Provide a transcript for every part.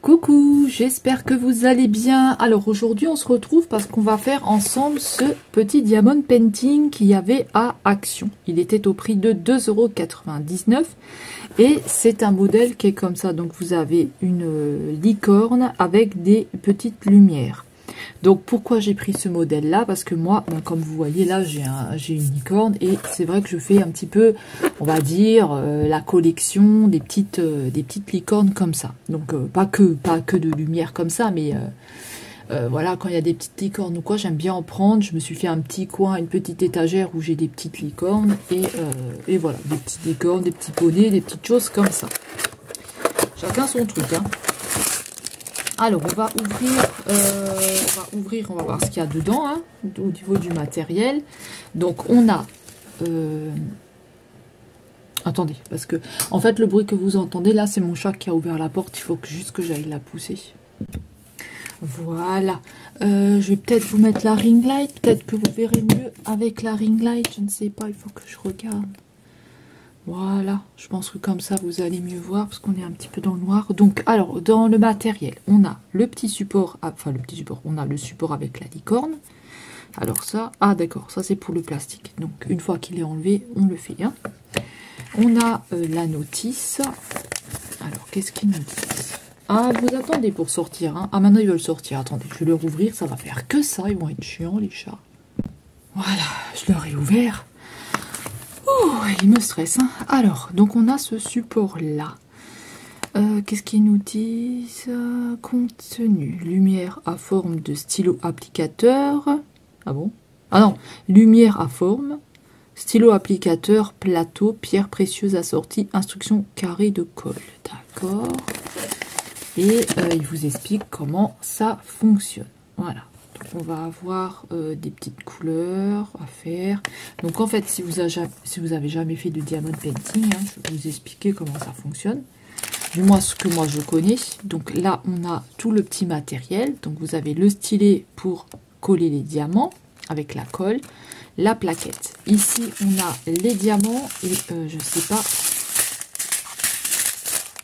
Coucou, j'espère que vous allez bien. Alors aujourd'hui on se retrouve parce qu'on va faire ensemble ce petit diamond painting qu'il y avait à Action. Il était au prix de 2,99 € et c'est un modèle qui est comme ça. Donc vous avez une licorne avec des petites lumières. Donc pourquoi j'ai pris ce modèle là? Parce que moi, comme vous voyez là, j'ai une licorne et c'est vrai que je fais un petit peu, on va dire, la collection des petites licornes comme ça. Donc pas que de lumière comme ça, mais voilà, quand il y a des petites licornes ou quoi, j'aime bien en prendre. Je me suis fait un petit coin, une petite étagère où j'ai des petites licornes et voilà, des petites licornes, des petits poneys, des petites choses comme ça. Chacun son truc, hein. Alors, on va ouvrir, on va voir ce qu'il y a dedans, hein, au niveau du matériel. Donc, on a... attendez, parce que, en fait, le bruit que vous entendez, là, c'est mon chat qui a ouvert la porte. Il faut juste que j'aille la pousser. Voilà. Je vais peut-être vous mettre la ring light. Peut-être que vous verrez mieux avec la ring light. Je ne sais pas, il faut que je regarde. Voilà, je pense que comme ça vous allez mieux voir parce qu'on est un petit peu dans le noir. Donc alors dans le matériel, on a le petit support, on a le support avec la licorne. Alors ça, ah d'accord, ça c'est pour le plastique. Donc une fois qu'il est enlevé, on le fait. Hein. On a la notice. Alors qu'est-ce qu'ils nous disent? Ah, vous attendez pour sortir. Hein. Ah maintenant ils veulent sortir. Attendez, je vais leur ouvrir, ça va faire que ça. Ils vont être chiants les chats. Voilà, je leur ai ouvert. Oh, il me stresse. Hein. Alors, donc on a ce support-là. Qu'est-ce qu'ils nous disent? Contenu. Lumière à forme de stylo applicateur. Ah bon? Ah non. Lumière à forme. Stylo applicateur, plateau, pierre précieuse assortie, instruction carré de colle. D'accord. Et il vous explique comment ça fonctionne. Voilà. On va avoir des petites couleurs à faire. Donc en fait, si vous avez jamais fait de diamond painting, hein, je vais vous expliquer comment ça fonctionne. Du moins ce que moi je connais. Donc là, on a tout le petit matériel. Donc vous avez le stylet pour coller les diamants avec la colle, la plaquette. Ici, on a les diamants et je sais pas.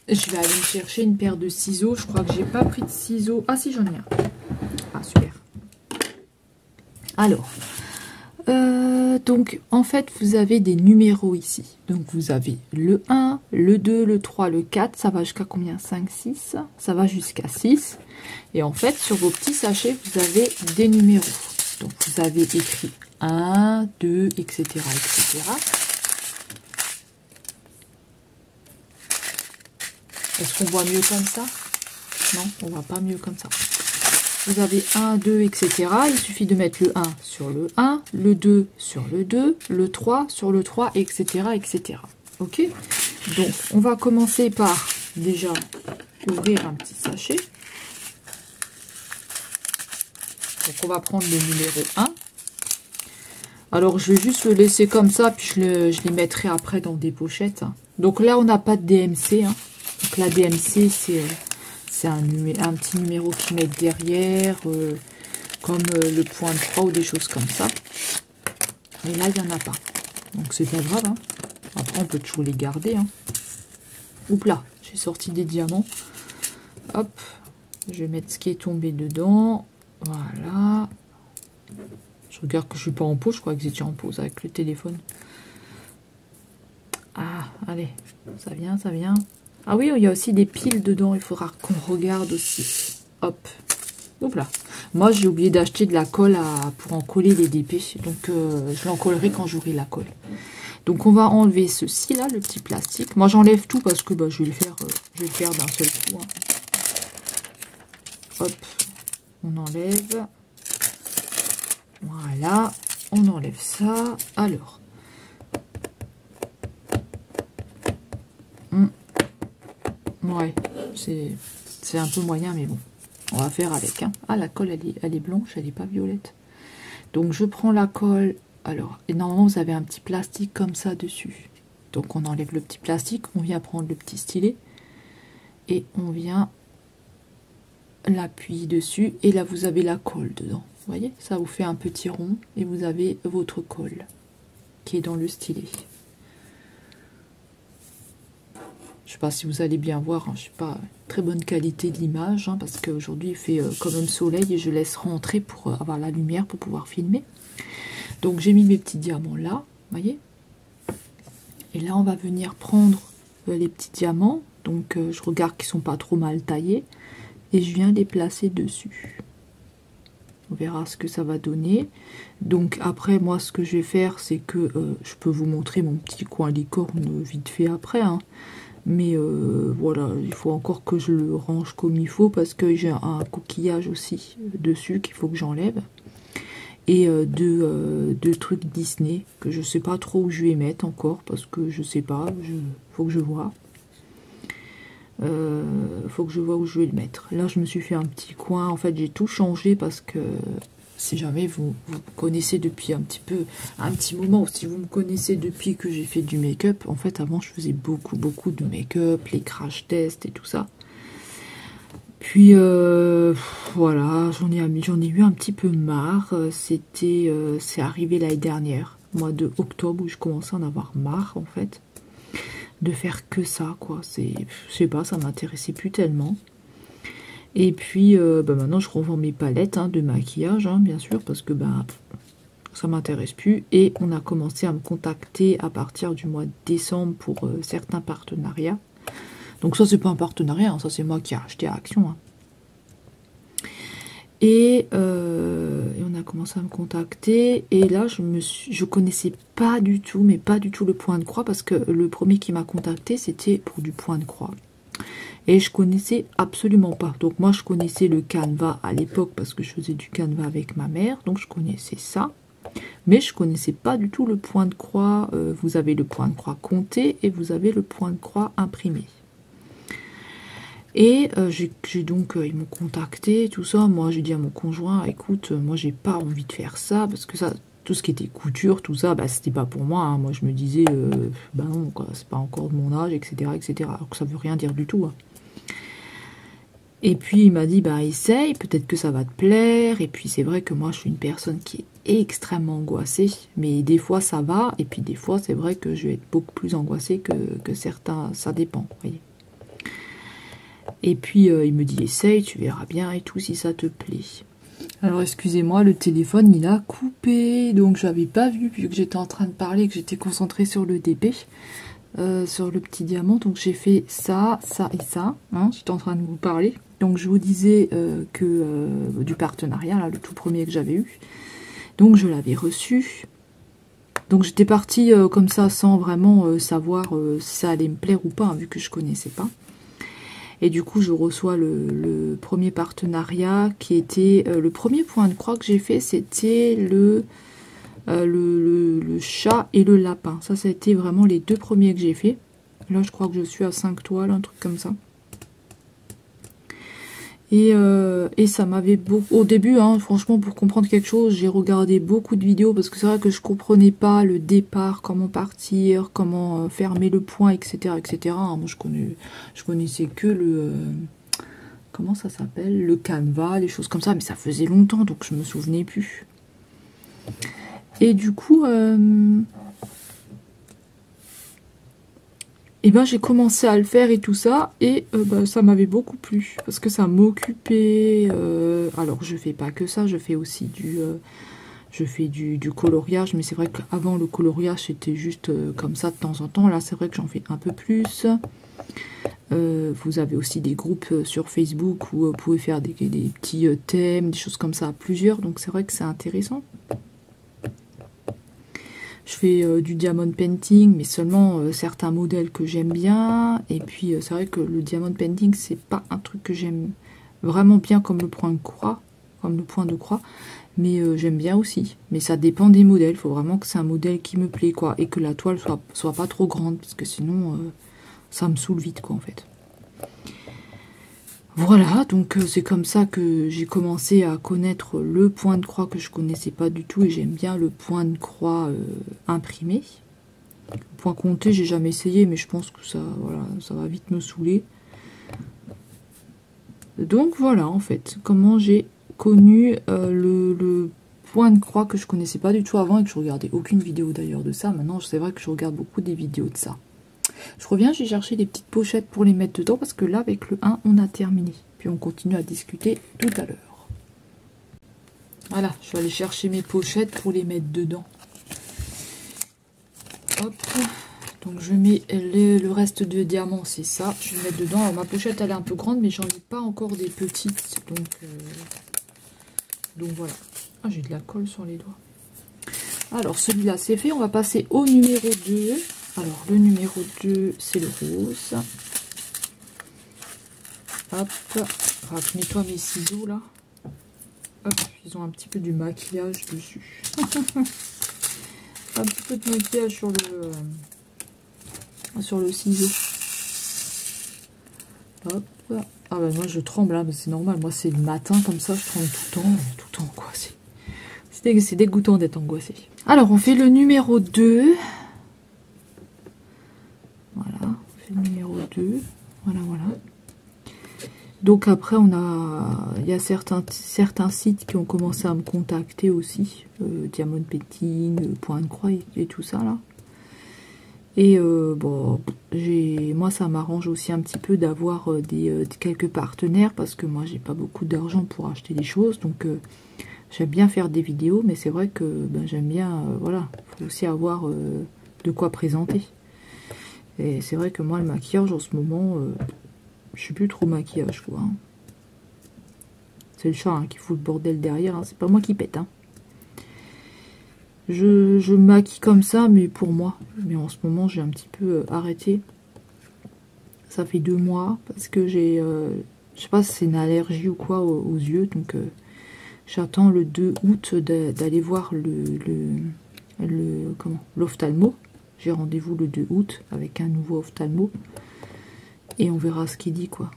Je vais aller me chercher une paire de ciseaux. Je crois que j'ai pas pris de ciseaux. Ah si, j'en ai un. Ah super. Alors, donc en fait vous avez des numéros ici. Donc vous avez le 1, le 2, le 3, le 4, ça va jusqu'à combien? 5, 6, ça va jusqu'à 6. Et en fait sur vos petits sachets vous avez des numéros. Donc vous avez écrit 1, 2, etc. etc. Est-ce qu'on voit mieux comme ça? Non, on voit pas mieux comme ça. Vous avez 1, 2, etc. Il suffit de mettre le 1 sur le 1, le 2 sur le 2, le 3 sur le 3, etc. etc. Ok? Donc, on va commencer par déjà ouvrir un petit sachet. Donc, on va prendre le numéro 1. Alors, je vais juste le laisser comme ça, puis je les mettrai après dans des pochettes. Donc là, on n'a pas de DMC. Hein. Donc la DMC, c'est un petit numéro qu'ils mettent derrière, comme le point 3 ou des choses comme ça. Mais là, il n'y en a pas. Donc, c'est pas grave. Hein. Après, on peut toujours les garder. Hein. Oups là, j'ai sorti des diamants. Hop, je vais mettre ce qui est tombé dedans. Voilà. Je regarde que je ne suis pas en pause. Je crois que j'étais en pause avec le téléphone. Ah, allez, ça vient, ça vient. Ah oui, il y a aussi des piles dedans, il faudra qu'on regarde aussi. Hop, hop là. Moi, j'ai oublié d'acheter de la colle pour en coller les dépêches. Donc, je l'en collerai quand j'aurai la colle. Donc, on va enlever ceci là, le petit plastique. Moi, j'enlève tout parce que je vais le faire d'un seul coup. Hein. Hop, on enlève. Voilà, on enlève ça. Alors. Ouais, c'est un peu moyen, mais bon, on va faire avec. Hein. Ah, la colle, elle est blanche, elle n'est pas violette. Donc, je prends la colle. Alors, et normalement, vous avez un petit plastique comme ça dessus. Donc, on enlève le petit plastique, on vient prendre le petit stylet. Et on vient l'appuyer dessus. Et là, vous avez la colle dedans. Vous voyez, ça vous fait un petit rond. Et vous avez votre colle qui est dans le stylet. Je sais pas si vous allez bien voir, hein, je sais pas, très bonne qualité de l'image, hein, parce qu'aujourd'hui il fait quand même soleil et je laisse rentrer pour avoir la lumière pour pouvoir filmer. Donc j'ai mis mes petits diamants là, vous voyez. Et là on va venir prendre les petits diamants, donc je regarde qu'ils sont pas trop mal taillés, et je viens les placer dessus. On verra ce que ça va donner. Donc après, moi, ce que je vais faire, c'est que je peux vous montrer mon petit coin licorne vite fait après. Hein. Mais voilà, il faut encore que je le range comme il faut parce que j'ai un coquillage aussi dessus qu'il faut que j'enlève. Et deux trucs Disney que je sais pas trop où je vais mettre encore parce que je sais pas, faut que je vois. Faut que je vois où je vais le mettre. Là, je me suis fait un petit coin. En fait, j'ai tout changé parce que si jamais vous connaissez depuis un petit moment, ou si vous me connaissez depuis que j'ai fait du make-up, en fait, avant, je faisais beaucoup de make-up, les crash tests et tout ça. Puis, voilà, j'en ai eu un petit peu marre. C'est arrivé l'année dernière, mois de octobre, où je commençais à en avoir marre, en fait. De faire que ça, quoi. Je sais pas, ça m'intéressait plus tellement. Et puis, maintenant, je revends mes palettes hein, de maquillage, hein, bien sûr, parce que ça m'intéresse plus. Et on a commencé à me contacter à partir du mois de décembre pour certains partenariats. Donc ça, c'est pas un partenariat, hein, ça c'est moi qui ai acheté à Action. Hein. Et on a commencé à me contacter. Et là, je connaissais pas du tout, mais pas du tout le point de croix. Parce que le premier qui m'a contacté, c'était pour du point de croix. Et je connaissais absolument pas. Donc moi, je connaissais le canevas à l'époque. Parce que je faisais du canevas avec ma mère. Donc je connaissais ça. Mais je connaissais pas du tout le point de croix. Vous avez le point de croix compté et vous avez le point de croix imprimé. Et j'ai donc, ils m'ont contacté, tout ça. Moi, j'ai dit à mon conjoint, écoute, moi, j'ai pas envie de faire ça, parce que ça, tout ce qui était couture, tout ça, c'était pas pour moi. Hein. Moi, je me disais, non, c'est pas encore de mon âge, etc., etc. Alors que ça veut rien dire du tout. Hein. Et puis, il m'a dit, essaye, peut-être que ça va te plaire. Et puis, c'est vrai que moi, je suis une personne qui est extrêmement angoissée. Mais des fois, ça va. Et puis, des fois, c'est vrai que je vais être beaucoup plus angoissée que certains. Ça dépend, vous voyez. Et puis, il me dit, essaye, tu verras bien et tout, si ça te plaît. Alors, excusez-moi, le téléphone, il a coupé. Donc, j'avais pas vu, vu que j'étais en train de parler, que j'étais concentrée sur le DP, sur le petit diamant. Donc, j'ai fait ça, ça et ça. Hein, j'étais en train de vous parler. Donc, je vous disais que du partenariat, là, le tout premier que j'avais eu. Donc, je l'avais reçu. Donc, j'étais partie comme ça, sans vraiment savoir si ça allait me plaire ou pas, hein, vu que je connaissais pas. Et du coup, je reçois le premier partenariat qui était... le premier point de croix que j'ai fait, c'était le chat et le lapin. Ça a été vraiment les deux premiers que j'ai fait. Là, je crois que je suis à 5 toiles, un truc comme ça. Et ça m'avait beaucoup... Au début, hein, franchement, pour comprendre quelque chose, j'ai regardé beaucoup de vidéos parce que c'est vrai que je comprenais pas le départ, comment partir, comment fermer le point, etc. etc. Moi, je connaissais que le... comment ça s'appelle? Le canevas, les choses comme ça. Mais ça faisait longtemps, donc je me souvenais plus. Et du coup... et j'ai commencé à le faire et tout ça, et ça m'avait beaucoup plu, parce que ça m'occupait. Alors, je fais pas que ça, je fais aussi du coloriage, mais c'est vrai qu'avant, le coloriage, c'était juste comme ça de temps en temps. Là, c'est vrai que j'en fais un peu plus. Vous avez aussi des groupes sur Facebook où vous pouvez faire des petits thèmes, des choses comme ça à plusieurs, donc c'est vrai que c'est intéressant. Je fais du diamond painting, mais seulement certains modèles que j'aime bien. Et puis, c'est vrai que le diamond painting, c'est pas un truc que j'aime vraiment bien comme le point de croix. Mais j'aime bien aussi. Mais ça dépend des modèles. Il faut vraiment que c'est un modèle qui me plaît, quoi. Et que la toile soit pas trop grande, parce que sinon, ça me saoule vite, quoi, en fait. Voilà, donc c'est comme ça que j'ai commencé à connaître le point de croix que je connaissais pas du tout, et j'aime bien le point de croix imprimé. Le point compté, j'ai jamais essayé, mais je pense que ça va vite me saouler. Donc voilà, en fait, comment j'ai connu le point de croix que je connaissais pas du tout avant, et que je regardais aucune vidéo d'ailleurs de ça. Maintenant, c'est vrai que je regarde beaucoup des vidéos de ça. Je reviens, j'ai cherché des petites pochettes pour les mettre dedans parce que là, avec le 1, on a terminé. Puis on continue à discuter tout à l'heure. Voilà, je vais aller chercher mes pochettes pour les mettre dedans. Hop. Donc je mets le reste de diamants, c'est ça. Je vais le mettre dedans. Alors ma pochette, elle est un peu grande, mais j'en ai pas encore des petites. Donc voilà. Ah, j'ai de la colle sur les doigts. Alors celui-là, c'est fait. On va passer au numéro 2. Alors le numéro 2, c'est le rose. Hop. Alors, je nettoie mes ciseaux là. Hop, ils ont un petit peu du maquillage dessus. Un petit peu de maquillage sur le ciseau. Hop. Ah bah moi je tremble, hein, mais c'est normal. Moi c'est le matin comme ça, je tremble tout le temps quoi. C'est dégoûtant d'être angoissé. Alors on fait le numéro 2. Voilà, on fait le numéro 2. Voilà. Donc après il y a certains sites qui ont commencé à me contacter aussi, Diamond Painting, Point de Croix et tout ça là. Et bon, moi ça m'arrange aussi un petit peu d'avoir quelques partenaires parce que moi j'ai pas beaucoup d'argent pour acheter des choses, donc j'aime bien faire des vidéos, mais c'est vrai que j'aime bien, voilà, il faut aussi avoir de quoi présenter. Et c'est vrai que moi le maquillage en ce moment, je suis plus trop maquillage quoi. Hein. C'est le chat hein, qui fout le bordel derrière, hein. C'est pas moi qui pète. Hein. Je maquille comme ça, mais pour moi. Mais en ce moment, j'ai un petit peu arrêté. Ça fait 2 mois parce que j'ai, je sais pas si c'est une allergie ou quoi aux yeux. Donc, j'attends le 2 août d'aller voir l'ophtalmo. J'ai rendez-vous le 2 août avec un nouveau ophtalmo. Et on verra ce qu'il dit, quoi.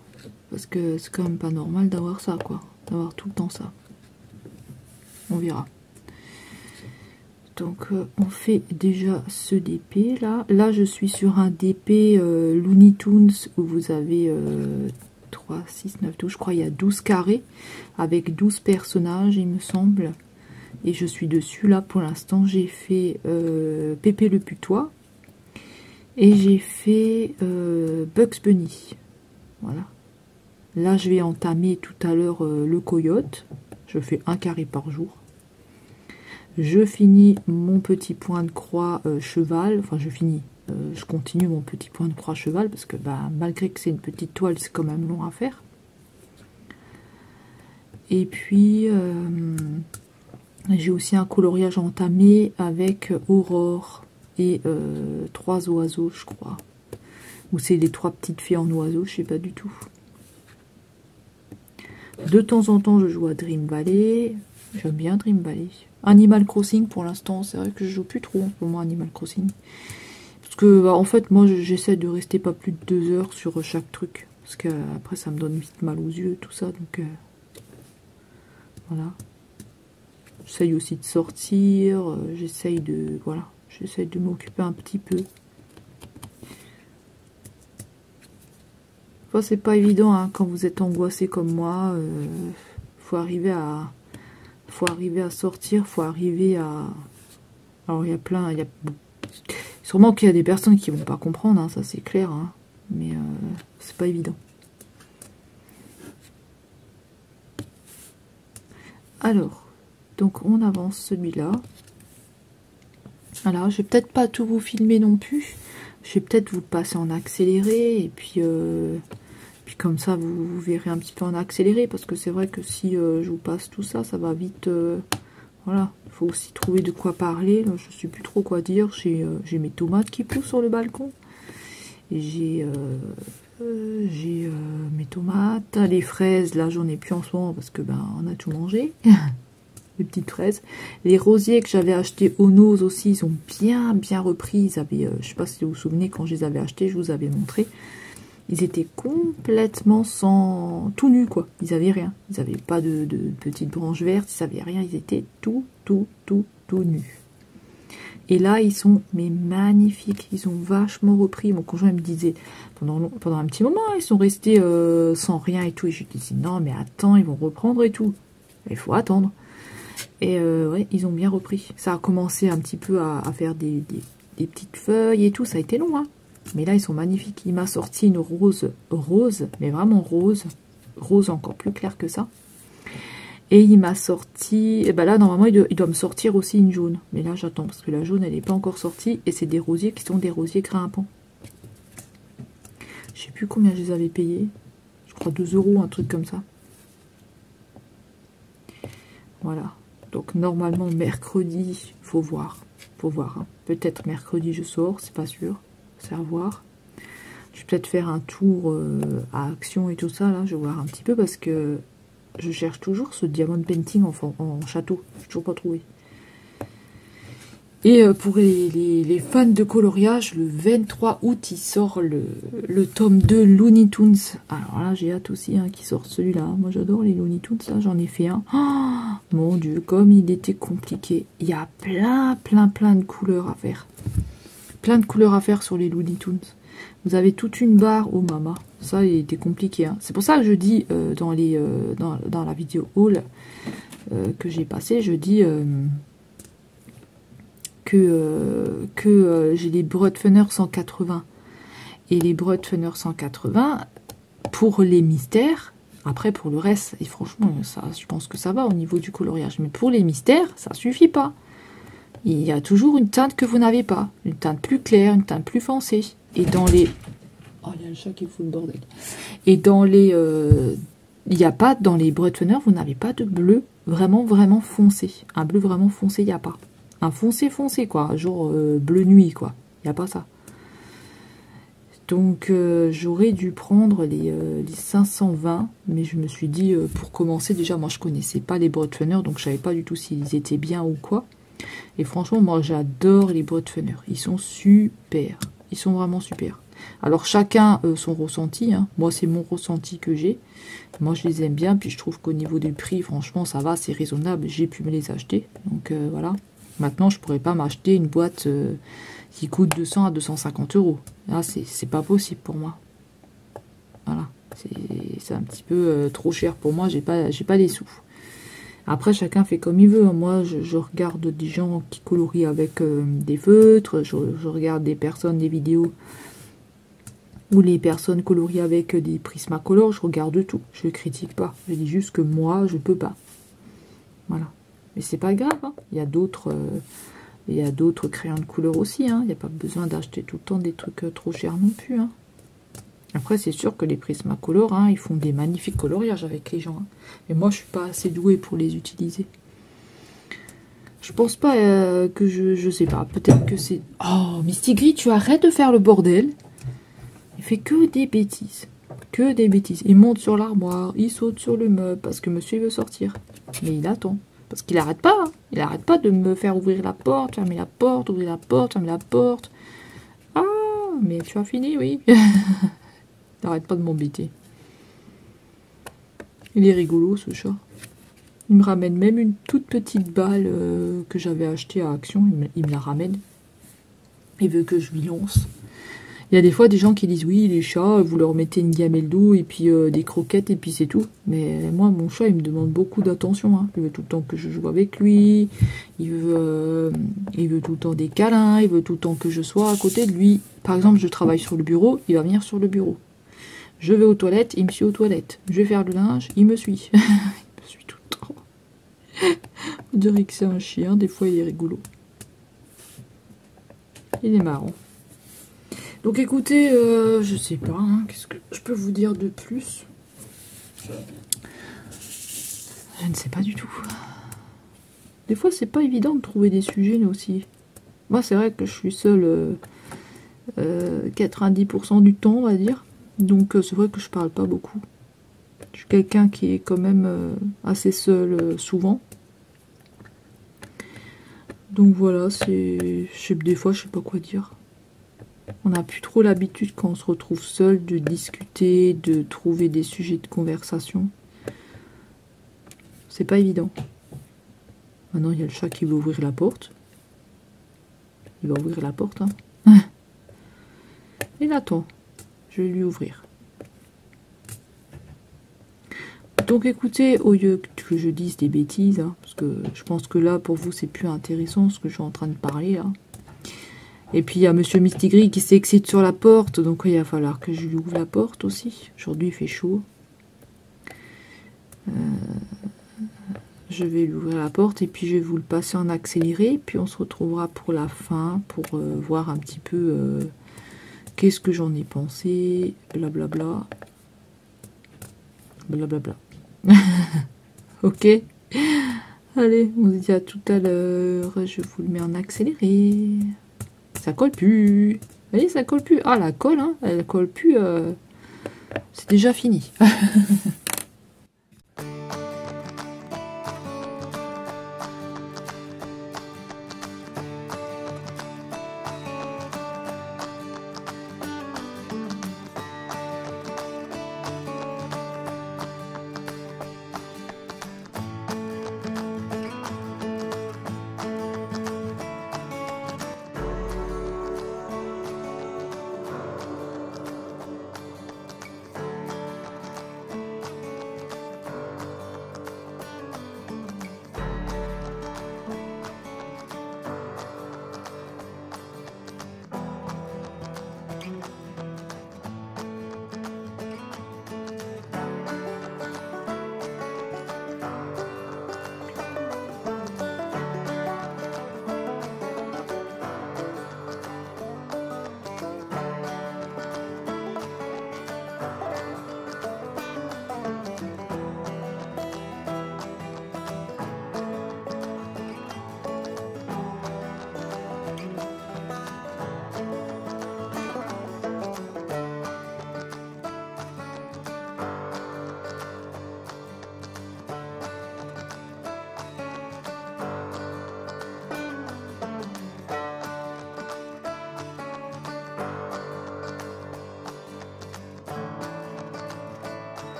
Parce que c'est quand même pas normal d'avoir ça, quoi. D'avoir tout le temps ça. On verra. Donc, on fait déjà ce DP, là. Là, je suis sur un DP Looney Tunes où vous avez 3, 6, 9, 12. Je crois il y a 12 carrés avec 12 personnages, il me semble. Et je suis dessus, là, pour l'instant. J'ai fait Pépé le putois. Et j'ai fait Bugs Bunny. Voilà. Là, je vais entamer tout à l'heure le coyote. Je fais 1 carré par jour. Je finis mon petit point de croix cheval. Enfin, je continue mon petit point de croix cheval parce que malgré que c'est une petite toile, c'est quand même long à faire. Et puis, j'ai aussi un coloriage entamé avec Aurore et 3 oiseaux, je crois. Ou c'est les 3 petites fées en oiseaux, je sais pas du tout. De temps en temps, je joue à Dream Valley. J'aime bien Dream Valley. Animal Crossing, pour l'instant, c'est vrai que je joue plus trop en ce moment Animal Crossing. Parce que, en fait, moi, j'essaie de rester pas plus de 2 heures sur chaque truc. Parce que après, ça me donne vite mal aux yeux, tout ça. Donc, voilà. J'essaye aussi de sortir. J'essaye de m'occuper un petit peu. Enfin, c'est pas évident hein, quand vous êtes angoissé comme moi. Faut arriver à sortir, faut arriver à... Alors il y a plein, sûrement qu'il y a des personnes qui vont pas comprendre, hein, ça c'est clair, hein, mais c'est pas évident. Alors, donc on avance celui-là. Alors, je vais peut-être pas tout vous filmer non plus. Je vais peut-être vous le passer en accéléré et puis comme ça vous verrez un petit peu en accéléré parce que c'est vrai que si je vous passe tout ça, ça va vite. Voilà, il faut aussi trouver de quoi parler. Là, je sais plus trop quoi dire. J'ai mes tomates qui poussent sur le balcon. Et j'ai mes tomates, les fraises. Là, j'en ai plus en ce moment parce que on a tout mangé. Les petites fraises. Les rosiers que j'avais achetés au Nose aussi, ils ont bien repris. Ils avaient, je sais pas si vous vous souvenez, quand je les avais achetés, je vous avais montré. Ils étaient complètement tout nus quoi. Ils avaient rien. Ils n'avaient pas de petites branches vertes. Ils n'avaient rien. Ils étaient tout nus. Et là, ils sont magnifiques. Ils ont vachement repris. Mon conjoint me disait pendant un petit moment, ils sont restés sans rien et tout. Et je lui disais non, mais attends, ils vont reprendre et tout. Il faut attendre. Et ouais, ils ont bien repris. Ça a commencé un petit peu à faire des petites feuilles et tout. Ça a été long, hein. Mais là, ils sont magnifiques. Il m'a sorti une rose, mais vraiment rose. Rose encore plus claire que ça. Et il m'a sorti... Et ben là, normalement, il doit me sortir aussi une jaune. Mais là, j'attends, parce que la jaune, elle n'est pas encore sortie. Et c'est des rosiers qui sont des rosiers grimpants. Je sais plus combien je les avais payés. Je crois 2 €, un truc comme ça. Voilà. Donc, normalement, mercredi, faut voir. Faut voir. Hein. Peut-être mercredi, je sors, c'est pas sûr. C'est à voir. Je vais peut-être faire un tour à Action et tout ça, là. Je vais voir un petit peu, parce que je cherche toujours ce diamond painting en château. Je n'ai toujours pas trouvé. Et pour les fans de coloriage, le 23 août, il sort le tome 2 Looney Tunes. Alors là, j'ai hâte aussi hein, qu'il sorte celui-là. Moi, j'adore les Looney Tunes, ça, j'en ai fait un. Oh, mon Dieu, comme il était compliqué. Il y a plein de couleurs à faire. Plein de couleurs à faire sur les Looney Tunes. Vous avez toute une barre. Oh, maman, ça, il était compliqué. Hein. C'est pour ça que je dis dans la vidéo haul que j'ai passée, je dis... que j'ai les Broadfunner 180 et les Broadfunner 180 pour les mystères. Après pour le reste, et franchement ça, je pense que ça va au niveau du coloriage, mais pour les mystères ça suffit pas. Il y a toujours une teinte que vous n'avez pas, une teinte plus claire, une teinte plus foncée. Et dans les... Oh, il y a le chat qui fout le bordel. Et dans les... il n'y a pas, dans les Broadfunner, vous n'avez pas de bleu vraiment foncé. Un bleu vraiment foncé, il n'y a pas. Un foncé quoi, genre bleu nuit quoi, il n'y a pas ça. Donc j'aurais dû prendre les 520, mais je me suis dit pour commencer, déjà moi je connaissais pas les Broadfunner, donc je savais pas du tout s'ils étaient bien ou quoi. Et franchement moi j'adore les Broadfunner, ils sont super, ils sont vraiment super. Alors chacun son ressenti, hein. Moi c'est mon ressenti que j'ai, moi je les aime bien, puis je trouve qu'au niveau du prix, franchement ça va, c'est raisonnable, j'ai pu me les acheter, donc voilà. Maintenant, je ne pourrais pas m'acheter une boîte qui coûte 200 à 250 €. Là, c'est pas possible pour moi. Voilà. C'est un petit peu trop cher pour moi. J'ai pas les sous. Après, chacun fait comme il veut. Moi, je regarde des gens qui colorient avec des feutres. Je regarde des personnes, des vidéos où les personnes colorient avec des Prismacolor. Je regarde tout. Je ne critique pas. Je dis juste que moi, je peux pas. Voilà. Mais c'est pas grave, hein. Il y a d'autres crayons de couleur aussi, hein. Il n'y a pas besoin d'acheter tout le temps des trucs trop chers non plus, hein. Après, c'est sûr que les Prismacolor, hein, ils font des magnifiques coloriages avec les gens, hein. Mais moi, je suis pas assez douée pour les utiliser. Je pense pas que je sais pas, peut-être que c'est... Oh, Misty Gris, tu arrêtes de faire le bordel. Il fait que des bêtises. Que des bêtises. Il monte sur l'armoire, il saute sur le meuble parce que monsieur veut sortir. Mais il attend. Parce qu'il n'arrête pas, hein. Il n'arrête pas de me faire ouvrir la porte, fermer la porte, ouvrir la porte, fermer la porte. Ah, mais tu as fini, oui. Il n'arrête pas de m'embêter. Il est rigolo, ce chat. Il me ramène même une toute petite balle que j'avais achetée à Action. Il me la ramène. Il veut que je lui lance. Il y a des fois des gens qui disent oui, les chats, vous leur mettez une gamelle d'eau et puis des croquettes et puis c'est tout. Mais moi, mon chat, il me demande beaucoup d'attention, hein. Il veut tout le temps que je joue avec lui. Il veut tout le temps des câlins. Il veut tout le temps que je sois à côté de lui. Par exemple, je travaille sur le bureau, il va venir sur le bureau. Je vais aux toilettes, il me suit aux toilettes. Je vais faire le linge, il me suit. Il me suit tout le temps. On dirait que c'est un chien, des fois il est rigolo. Il est marrant. Donc écoutez, je sais pas, hein, qu'est-ce que je peux vous dire de plus? Je ne sais pas du tout. Des fois c'est pas évident de trouver des sujets nous aussi. Moi c'est vrai que je suis seule 90% du temps on va dire. Donc c'est vrai que je parle pas beaucoup. Je suis quelqu'un qui est quand même assez seul souvent. Donc voilà, des fois je sais pas quoi dire. On n'a plus trop l'habitude quand on se retrouve seul de discuter, de trouver des sujets de conversation. C'est pas évident. Maintenant il y a le chat qui veut ouvrir la porte. Il va ouvrir la porte, hein. Il attend. Je vais lui ouvrir. Donc écoutez, au lieu que je dise des bêtises, hein, parce que je pense que là pour vous c'est plus intéressant ce que je suis en train de parler là. Et puis il y a Monsieur Mistigris qui s'excite sur la porte, donc il va falloir que je lui ouvre la porte aussi. Aujourd'hui il fait chaud. Je vais lui ouvrir la porte et puis je vais vous le passer en accéléré. Puis on se retrouvera pour la fin, pour voir un petit peu qu'est-ce que j'en ai pensé, blablabla. Blablabla. Ok. Allez, on se dit à tout à l'heure. Je vous le mets en accéléré. Ça colle plus. Vous voyez, ça colle plus. Ah, la colle, hein, elle colle plus. C'est déjà fini.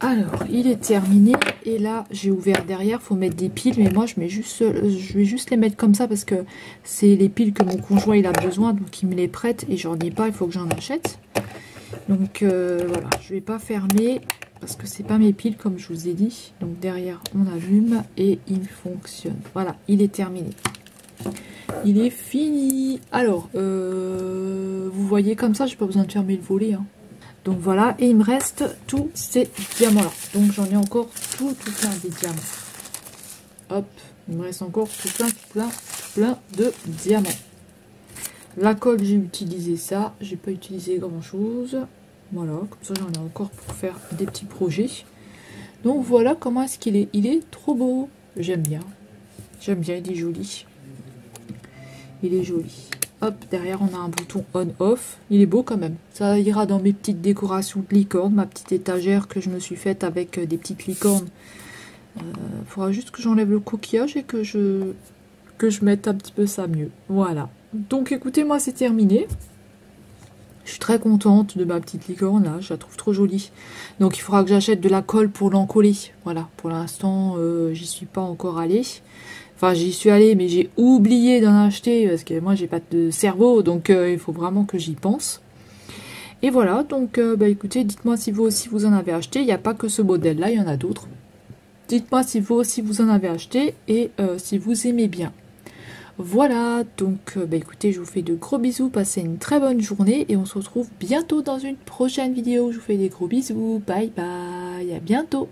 Alors, il est terminé. Et là, j'ai ouvert derrière. Il faut mettre des piles. Mais moi, je vais juste les mettre comme ça parce que c'est les piles que mon conjoint il a besoin. Donc, il me les prête et j'en ai pas. Il faut que j'en achète. Donc, voilà. Je vais pas fermer parce que c'est pas mes piles comme je vous ai dit. Donc, derrière, on allume et il fonctionne. Voilà, il est terminé. Il est fini. Alors, vous voyez comme ça, j'ai pas besoin de fermer le volet. Hein. Donc voilà, et il me reste tous ces diamants-là. Donc j'en ai encore tout plein des diamants. Hop, il me reste encore tout plein de diamants. La colle, j'ai utilisé ça. J'ai pas utilisé grand-chose. Voilà, comme ça j'en ai encore pour faire des petits projets. Donc voilà comment est-ce qu'il est. Il est trop beau. J'aime bien. J'aime bien, il est joli. Il est joli. hop, derrière on a un bouton on-off. Il est beau quand même. Ça ira dans mes petites décorations de licorne, ma petite étagère que je me suis faite avec des petites licornes. Faudra juste que j'enlève le coquillage et que je mette un petit peu ça mieux. Voilà. Donc écoutez, moi c'est terminé. Je suis très contente de ma petite licorne là, je la trouve trop jolie. Donc il faudra que j'achète de la colle pour l'encoller. Voilà, pour l'instant j'y suis pas encore allée. Enfin j'y suis allée mais j'ai oublié d'en acheter parce que moi j'ai pas de cerveau. Donc il faut vraiment que j'y pense. Et voilà, donc bah écoutez, dites-moi si vous aussi vous en avez acheté. Il n'y a pas que ce modèle là, il y en a d'autres. Dites-moi si vous aussi vous en avez acheté et si vous aimez bien. Voilà, donc bah écoutez, je vous fais de gros bisous, passez une très bonne journée et on se retrouve bientôt dans une prochaine vidéo. Je vous fais des gros bisous, bye bye, à bientôt.